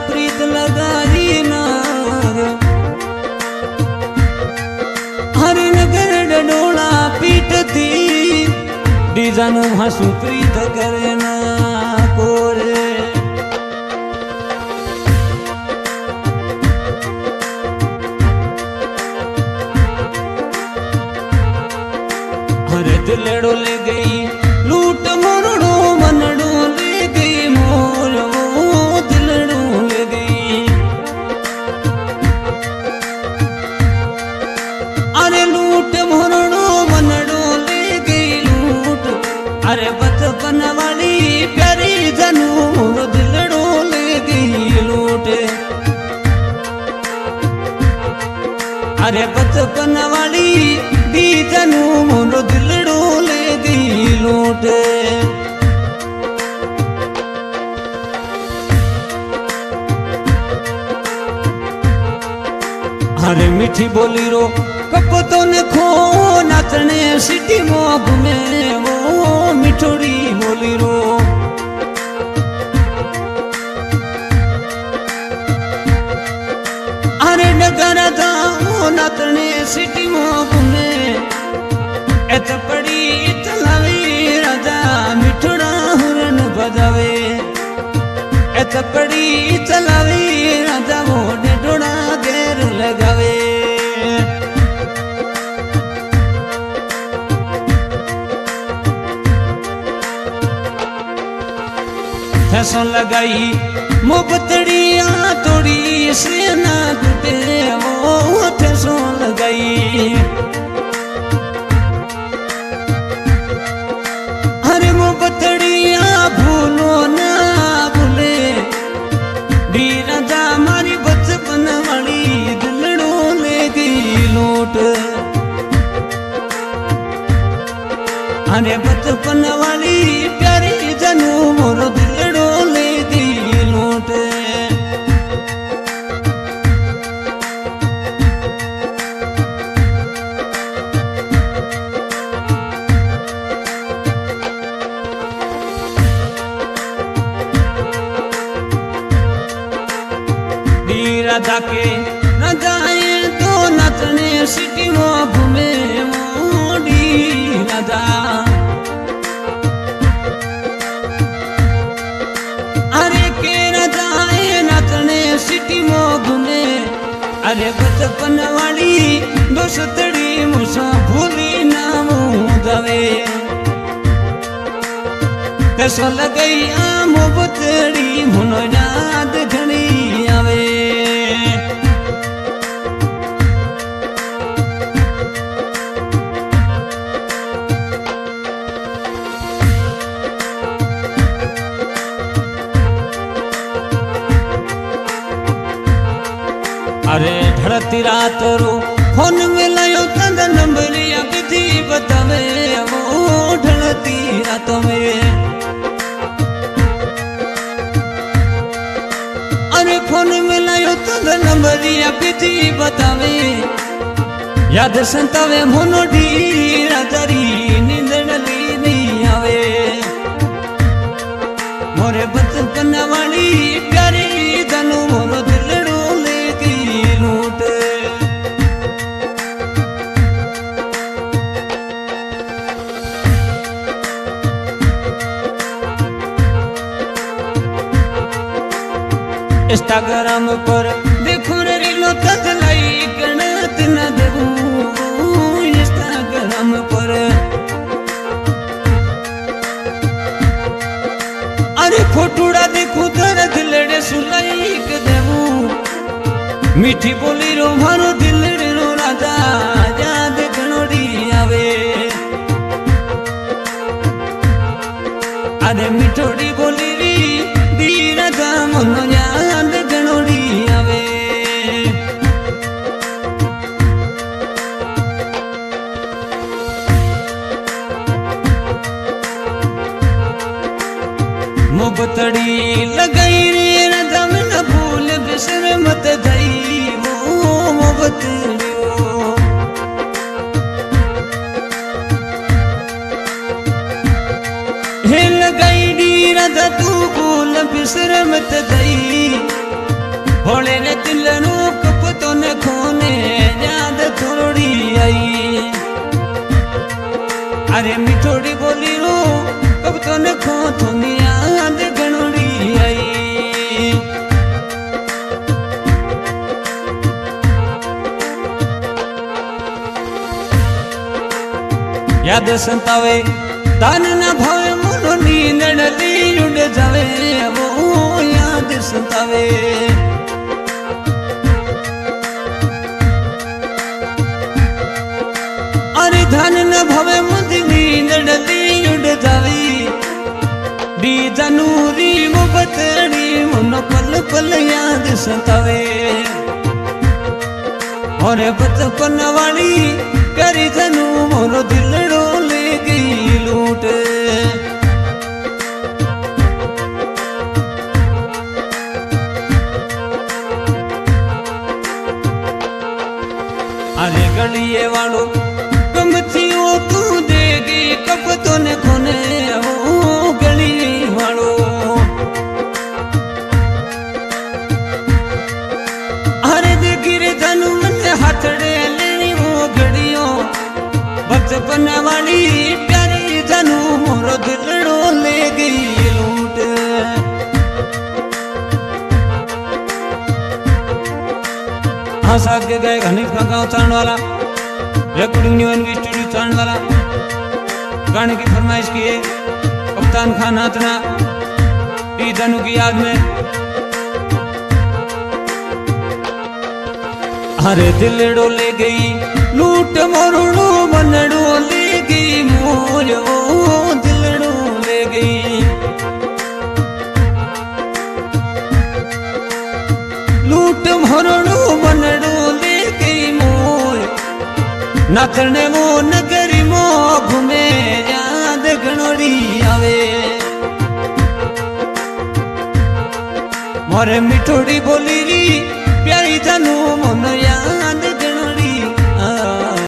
प्रीत लगाई नार हरिनगर डडोला पीट थी डीजानु हंसू प्रीत करे ना कोरे हरे दिलड़ो ले गई लूट मोरड़ो मनड़ो ले गई मोर वो दिलड़ो ले गई अरे लूट मोरड़ो मनड़ो ले गई लूट अरे बचपन वाली प्यारी जनू मोर दिलड़ो ले गई लूट अरे बचपन वाली दी जनू मोर दिलड़ो ले गई लूट अरे मीठी बोली रो कपतों ने खो नाचने सिटी मोब में वो मिठोड़ी बोली रो अरे डगरा जाओ नाचने सिटी मोब में एत पड़ी चलावे राजा मिठोड़ा हुरन बजावे एत पड़ी चलावे राजा वो डोड़ा घेर लगावे फैसों लगाई मुबतड़िया तोड़ी से ना टूटे वो फैसों लगाई हरे मुबतड़िया भूलो ना भूले डी राजा मारी बचपन वाली दिलड़ो ले गई लूट अरे बचपन वाली प्यारी जनू मोर दिलड़ो ले गई लूट राधा के न जाए तो नचने सिटी मोब में मोड़ी राधा अरे के न जाए नचने सिटी मोब में अरे बचपन वाली दोस्तड़ी मुसा भूली ना मुदवे कैसो लगई आ मोबतड़ी मुनो याद घनी आवे अरे ढड़ती रात रो फोन मिलायो तंद नंबरिया विधि बतावे वो ढड़ती रात में अरे फोन मिलायो तंद नंबरिया विधि बतावे याद संतावे मोनो डी रातरी नींद डली नहीं आवे मोरे बचपन वाली प्यारी जनू मोरो दिलड़ो ले गई लूट इंस्टाग्राम पर देखो रीलो तक लाइक गणत न देबू इंस्टाग्राम पर अरे फोटोड़ा देखू तर दिलड़े सुलाइक देबू मीठी बोली रो मारो दिलड़े रो राजा याद घणोड़ी आवे अरे मिठोड़ी बोली री दी राजा मनो याद घणोड़ी आवे मुबतड़ी लगाई रे राजा मन भूल बिसर मत धई वो मुबतड़ी हे लगाई डी राजा तू भूल बिसर मत धई भोले ने दिलनू कपतों ने खोने याद थोड़ी आई। अरे मिठोड़ी बोली रो कपतों ने खो थोनी याद घणोड़ी आई। याद संतावे दान न भावे मोनो नींद ली उड़ जावे वो याद संतावे। अरे धन न भावे मुझे नींद ली उड़ जावे दी जनूरी मुबतड़ी मोनो पल पल याद संतावे। और बचपन वाली प्यारी जनू मोरो दिलड़ो ले गई लूट। अरे गलिए वालों कमथियो तू देगी कपतों ने खोने वो गली वालों। अरे देखी रे जनू मन हाथड़े लेनी वो घड़ियों बचपन वाली प्यारी जनू मोरो दिलड़ो ले गई लूट। हाँ साथ के गए घनी का गाँव चाण वाला रिकॉर्डिंग न्यू एनवी स्टूडियो चाण वाला गाने की फरमाइश की है कप्तान खान हाथना ई जनू की याद में। अरे दिलड़ो ले गई लूट मोरड़ो मनड़ो ले गई मोर ओ दिलड़ो ले गई। लूट मोरड़ो मनड़ो ले गई मोर नाथने वो नगरी मो घूमे याद घणोड़ी आवे। मोरे मिठोड़ी बोली री प्यारी जनू मन याद